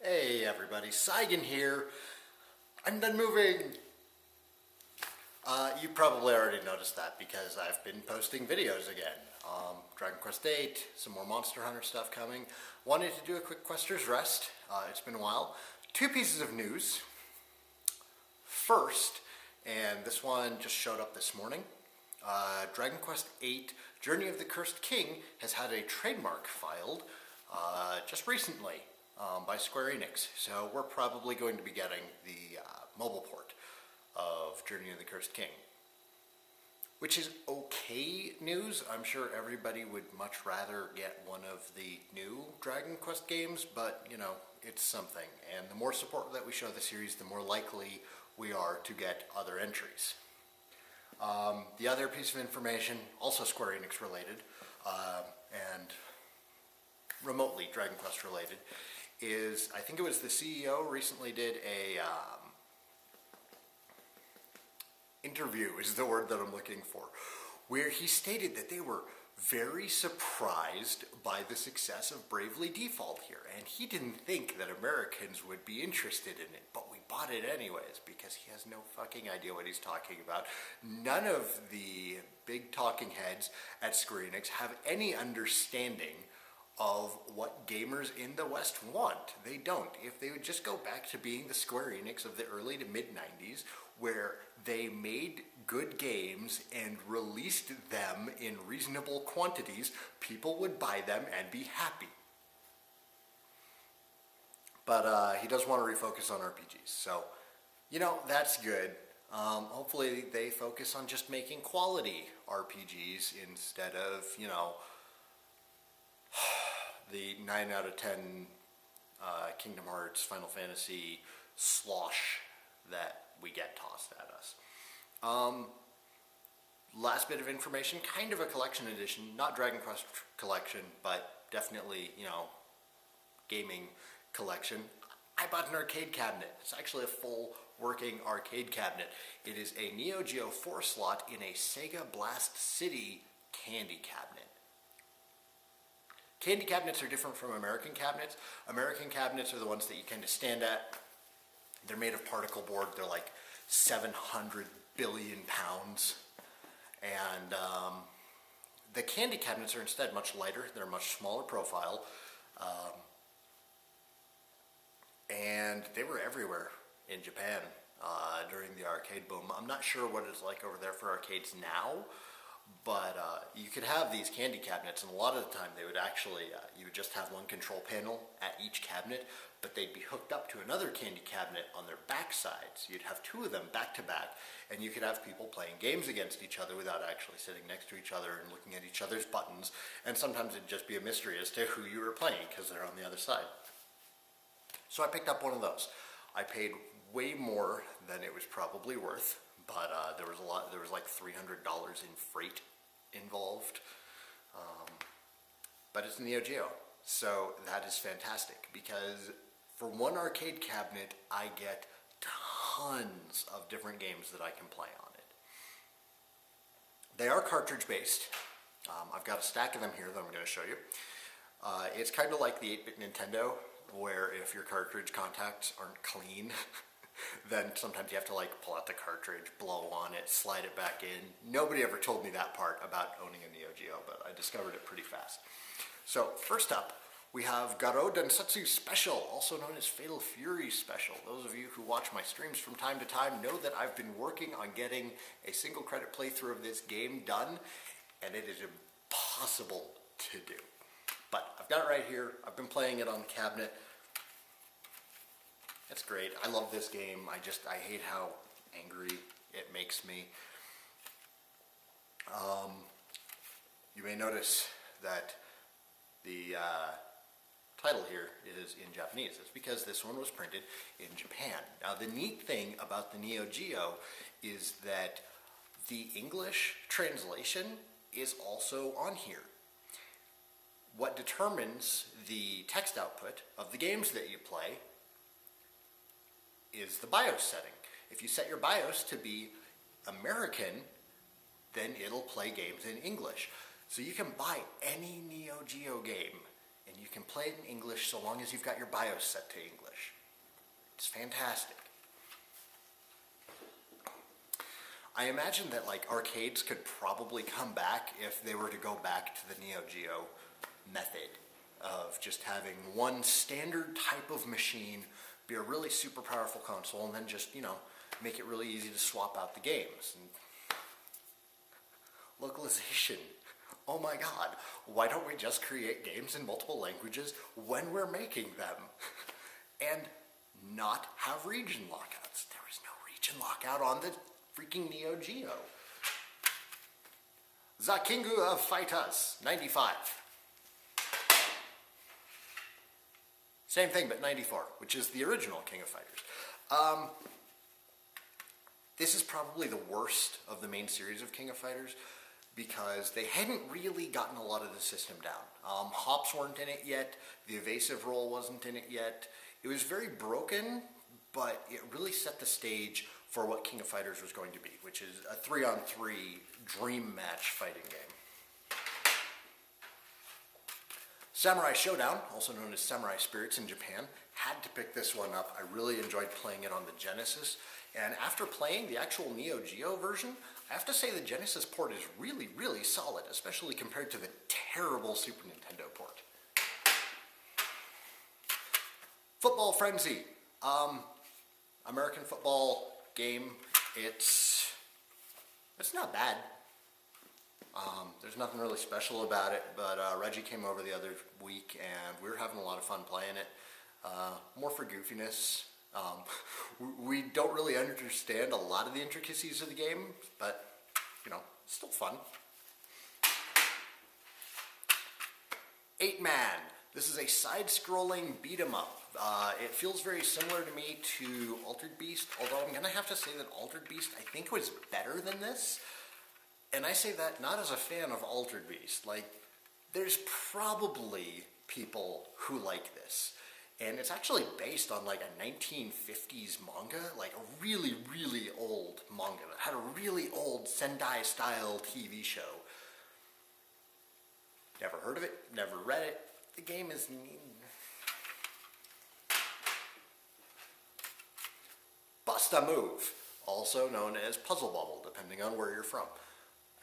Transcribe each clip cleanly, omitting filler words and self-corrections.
Hey everybody, Saigan here. I'm done moving. You probably already noticed that because I've been posting videos again. Dragon Quest 8, some more Monster Hunter stuff coming. Wanted to do a quick Quester's Rest. It's been a while. Two pieces of news. First, and this one just showed up this morning, Dragon Quest 8 Journey of the Cursed King has had a trademark filed just recently by Square Enix. So we're probably going to be getting the mobile port of Journey of the Cursed King. Which is okay news. I'm sure everybody would much rather get one of the new Dragon Quest games, but you know, it's something. And the more support that we show the series, the more likely we are to get other entries. The other piece of information, also Square Enix related, and remotely Dragon Quest related, is I think it was the CEO recently did a interview is the word that I'm looking for, where he stated that they were very surprised by the success of Bravely Default here, and he didn't think that Americans would be interested in it, but we bought it anyways because he has no fucking idea what he's talking about. None of the big talking heads at Square Enix have any understanding of what gamers in the West want. They don't. If they would just go back to being the Square Enix of the early to mid-90s, where they made good games and released them in reasonable quantities, people would buy them and be happy. But he does want to refocus on RPGs, so, you know, that's good. Hopefully they focus on just making quality RPGs instead of, you know, the 9 out of 10 Kingdom Hearts, Final Fantasy slosh that we get tossed at us. Last bit of information, kind of a collection edition, not Dragon Quest collection, but definitely, you know, gaming collection. I bought an arcade cabinet. It's actually a full working arcade cabinet. It is a Neo Geo 4-slot in a Sega Blast City candy cabinet. Candy cabinets are different from American cabinets. American cabinets are the ones that you kind of stand at. They're made of particle board. They're like 700 billion pounds. And the candy cabinets are instead much lighter. They're a much smaller profile. And they were everywhere in Japan during the arcade boom. I'm not sure what it's like over there for arcades now. But you could have these candy cabinets, and a lot of the time they would actually, you would just have one control panel at each cabinet, but they'd be hooked up to another candy cabinet on their back sides. You'd have two of them back to back, and you could have people playing games against each other without actually sitting next to each other and looking at each other's buttons, and sometimes it'd just be a mystery as to who you were playing because they're on the other side. So I picked up one of those. I paid way more than it was probably worth. But there was like $300 in freight involved. But it's Neo Geo, so that is fantastic because for one arcade cabinet, I get tons of different games that I can play on it. They are cartridge based. I've got a stack of them here that I'm going to show you. It's kind of like the 8-bit Nintendo, where if your cartridge contacts aren't clean, then sometimes you have to like pull out the cartridge, blow on it, slide it back in. Nobody ever told me that part about owning a Neo Geo, but I discovered it pretty fast. So first up, we have Garo Densetsu Special, also known as Fatal Fury Special. Those of you who watch my streams from time to time know that I've been working on getting a single credit playthrough of this game done, and it is impossible to do. But I've got it right here. I've been playing it on the cabinet. It's great. I love this game. I hate how angry it makes me. You may notice that the title here is in Japanese. It's because this one was printed in Japan. Now the neat thing about the Neo Geo is that the English translation is also on here. What determines the text output of the games that you play is the BIOS setting. If you set your BIOS to be American, then it'll play games in English. So you can buy any Neo Geo game and You can play it in English so long as you've got your BIOS set to English. It's fantastic. I imagine that like arcades could probably come back if they were to go back to the Neo Geo method of just having one standard type of machine be a really super powerful console, and then just, you know, make it really easy to swap out the games. And localization. Oh my god, why don't we just create games in multiple languages when we're making them? And not have region lockouts. There is no region lockout on the freaking Neo Geo. The King of Fighters, 95. Same thing, but 94, which is the original King of Fighters. This is probably the worst of the main series of King of Fighters because they hadn't really gotten a lot of the system down. Hops weren't in it yet, the evasive roll wasn't in it yet. It was very broken, but it really set the stage for what King of Fighters was going to be, which is a 3-on-3 dream match fighting game. Samurai Showdown, also known as Samurai Spirits in Japan, had to pick this one up. I really enjoyed playing it on the Genesis, and after playing the actual Neo Geo version, I have to say the Genesis port is really, really solid, especially compared to the terrible Super Nintendo port. Football Frenzy, American football game. It's not bad. There's nothing really special about it, but Reggie came over the other week and we were having a lot of fun playing it. More for goofiness. We don't really understand a lot of the intricacies of the game, but, you know, still fun. 8-Man. This is a side-scrolling beat-em-up. It feels very similar to me to Altered Beast, although I'm going to have to say that Altered Beast I think was better than this. And I say that not as a fan of Altered Beast. Like, there's probably people who like this. And it's actually based on like a 1950s manga, like a really, really old manga that had a really old Sendai-style TV show. Never heard of it, never read it. The game is Bust a Move, also known as Puzzle Bubble, depending on where you're from.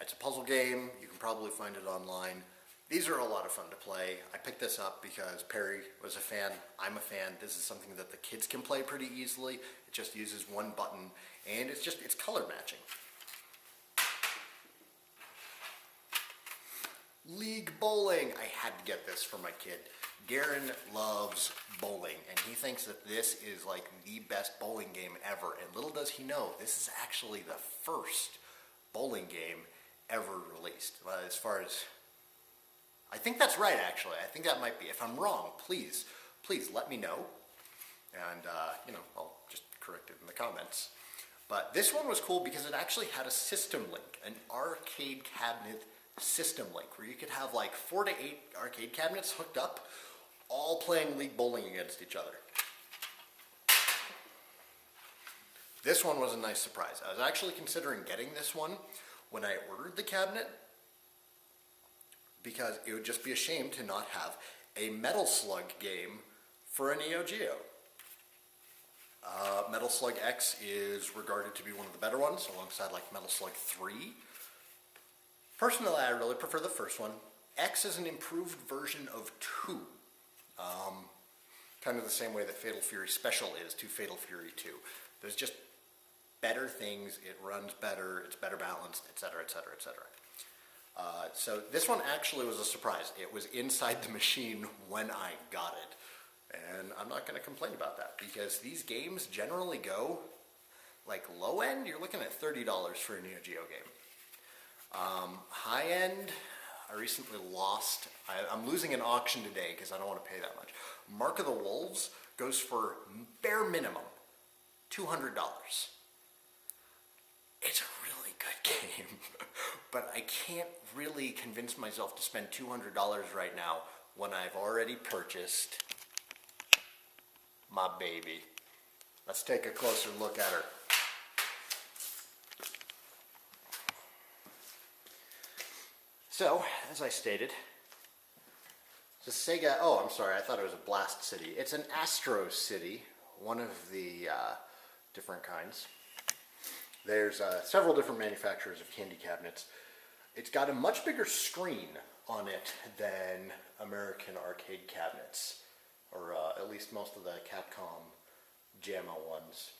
It's a puzzle game. You can probably find it online. These are a lot of fun to play. I picked this up because Perry was a fan. I'm a fan. This is something that the kids can play pretty easily. It just uses one button, and it's color matching. League Bowling. I had to get this for my kid. Garen loves bowling, and he thinks that this is like the best bowling game ever. And little does he know, this is actually the first bowling game ever released. As far as, I think that's right, actually. I think that might be. If I'm wrong, please let me know. And, you know, I'll just correct it in the comments. But this one was cool because it actually had a system link, an arcade cabinet system link, where you could have like 4 to 8 arcade cabinets hooked up, all playing League Bowling against each other. This one was a nice surprise. I was actually considering getting this one when I ordered the cabinet, because it would just be a shame to not have a Metal Slug game for a Neo Geo. Metal Slug X is regarded to be one of the better ones, alongside like Metal Slug 3. Personally, I really prefer the first one. X is an improved version of 2. Kind of the same way that Fatal Fury Special is to Fatal Fury 2. There's just better things, it runs better, it's better balanced, etc., etc., etc. So this one actually was a surprise. It was inside the machine when I got it. And I'm not going to complain about that, because these games generally go, like low end, you're looking at $30 for a Neo Geo game. High end, I recently lost, I'm losing an auction today because I don't want to pay that much. Mark of the Wolves goes for bare minimum $200. It's a really good game, but I can't really convince myself to spend $200 right now when I've already purchased my baby. Let's take a closer look at her. So, as I stated, So Sega, oh, I'm sorry, I thought it was a Blast City. It's an Astro City, one of the different kinds. There's several different manufacturers of candy cabinets. It's got a much bigger screen on it than American arcade cabinets, or at least most of the Capcom JAMA ones.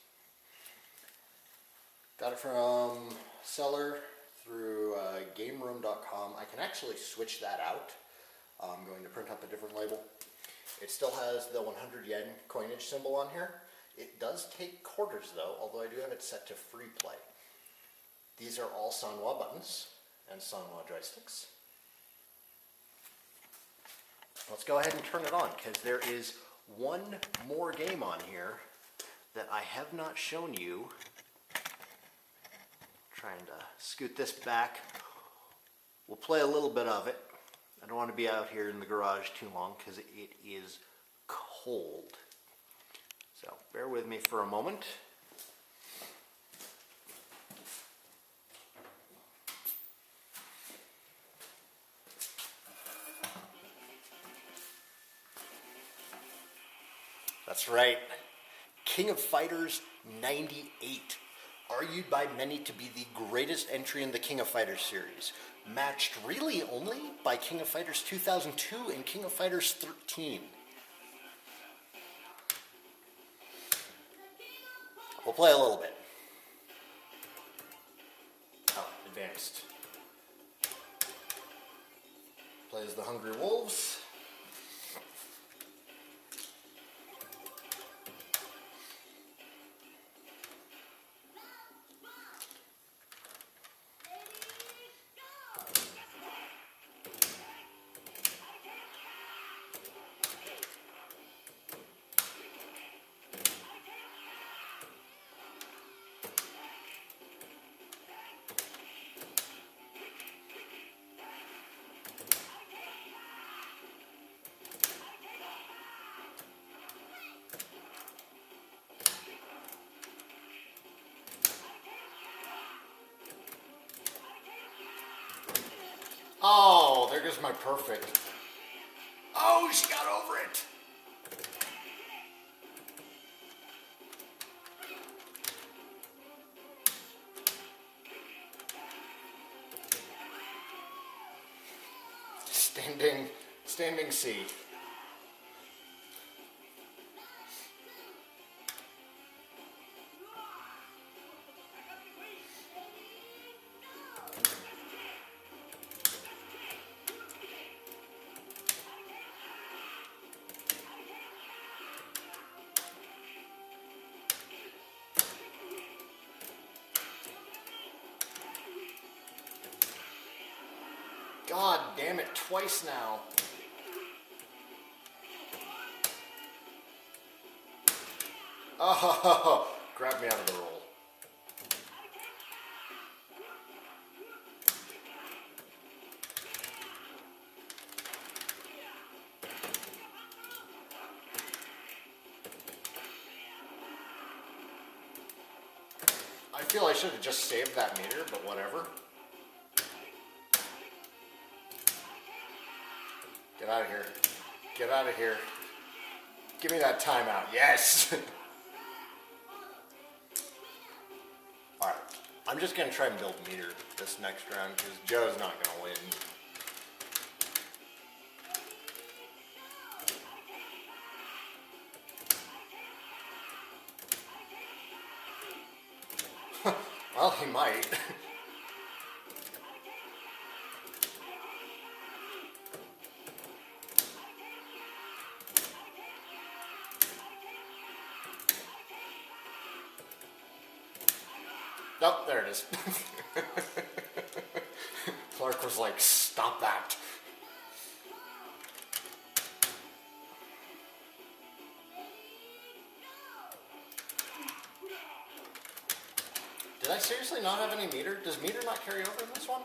Got it from seller through GameRoom.com. I can actually switch that out. I'm going to print up a different label. It still has the 100 yen coinage symbol on here. It does take quarters though, although I do have it set to free play. These are all Sanwa buttons and Sanwa joysticks. Let's go ahead and turn it on, because there is one more game on here that I have not shown you. Trying to scoot this back. We'll play a little bit of it. I don't want to be out here in the garage too long because it is cold. So bear with me for a moment. That's right. King of Fighters 98. Argued by many to be the greatest entry in the King of Fighters series. Matched really only by King of Fighters 2002 and King of Fighters 13. We'll play a little bit. Oh, advanced. Plays the Hungry Wolves. Oh, there goes my perfect. Oh, she got over it. Standing C. God damn it, twice now. Oh, grab me out of the roll. I feel I should have just saved that meter, but whatever. Get out of here. Get out of here. Give me that timeout. Yes! Alright. I'm just going to try and build meter this next round because Joe's not going to win. Well, he might. Oh, there it is. Clark was like, stop that. Did I seriously not have any meter? Does meter not carry over in this one?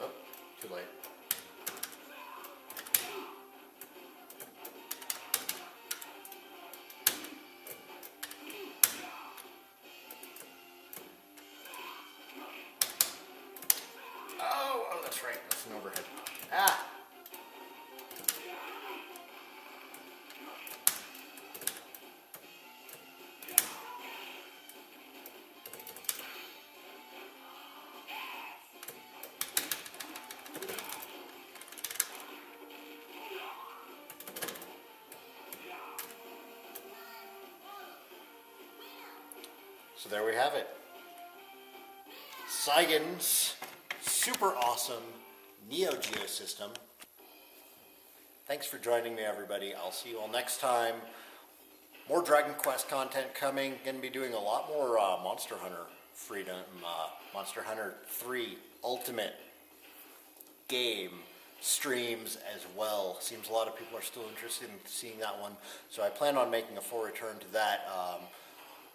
Oh, too late. that's right. That's an overhead. Ah! So there we have it. Saigan's super awesome Neo Geo system. Thanks for joining me, everybody. I'll see you all next time. More Dragon Quest content coming. Going to be doing a lot more Monster Hunter Freedom, Monster Hunter 3 Ultimate game streams as well. Seems a lot of people are still interested in seeing that one. So I plan on making a full return to that.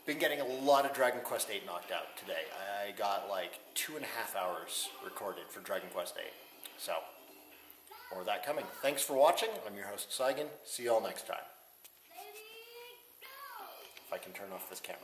Been getting a lot of Dragon Quest 8 knocked out today. I got like 2.5 hours recorded for Dragon Quest 8. So, more of that coming. Thanks for watching. I'm your host, Saigan. See you all next time. If I can turn off this camera.